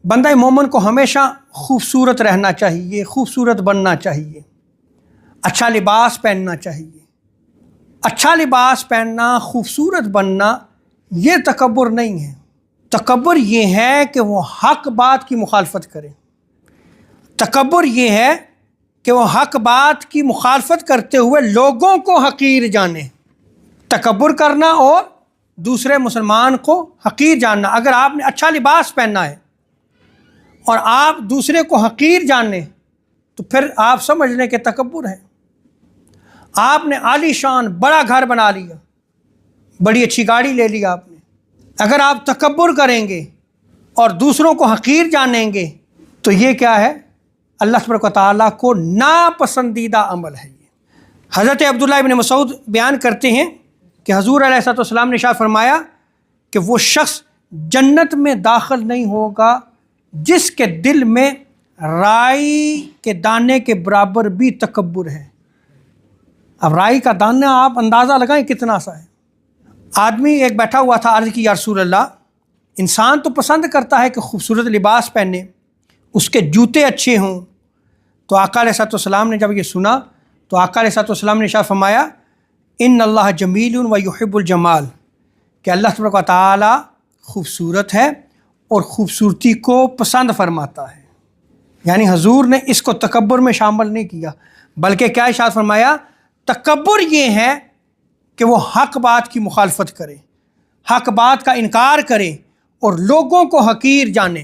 بندہ مومن کو ہمیشہ خوبصورت رہنا چاہیے، خوبصورت بننا چاہیے، اچھا لباس پہننا چاہیے۔ اچھا لباس پہننا، خوبصورت بننا یہ تکبر نہیں ہے۔ تکبر یہ ہے کہ وہ حق بات کی مخالفت کرے۔ تکبر یہ ہے کہ وہ حق بات کی مخالفت کرتے ہوئے لوگوں کو حقیر جانے۔ تکبر کرنا اور دوسرے مسلمان کو حقیر جاننا۔ اگر آپ نے اچھا لباس پہننا ہے اور آپ دوسرے کو حقیر جانیں تو پھر آپ سمجھ لیں کہ تکبر ہے۔ آپ نے عالی شان بڑا گھر بنا لیا، بڑی اچھی گاڑی لے لی آپ نے، اگر آپ تکبر کریں گے اور دوسروں کو حقیر جانیں گے تو یہ کیا ہے؟ اللہ تبارک و تعالیٰ کو ناپسندیدہ عمل ہے۔ یہ حضرت عبداللہ ابن مسعود بیان کرتے ہیں کہ حضور علیہ الصلوۃ والسلام نے ارشاد فرمایا کہ وہ شخص جنت میں داخل نہیں ہوگا جس کے دل میں رائی کے دانے کے برابر بھی تکبر ہے۔ اب رائی کا دانہ آپ اندازہ لگائیں کتنا سا ہے۔ آدمی ایک بیٹھا ہوا تھا، عرض کی یا رسول اللہ، انسان تو پسند کرتا ہے کہ خوبصورت لباس پہنے، اس کے جوتے اچھے ہوں۔ تو آقا علیہ الصلوۃ والسلام نے جب یہ سنا تو آقا علیہ الصلوۃ والسلام نے ارشاد فرمایا ان اللہ جمیل و یحب الجمال، کہ اللہ تبارک و تعالیٰ خوبصورت ہے اور خوبصورتی کو پسند فرماتا ہے۔ یعنی حضور نے اس کو تکبر میں شامل نہیں کیا، بلکہ کیا ارشاد فرمایا؟ تکبر یہ ہے کہ وہ حق بات کی مخالفت کرے، حق بات کا انکار کرے اور لوگوں کو حقیر جانے۔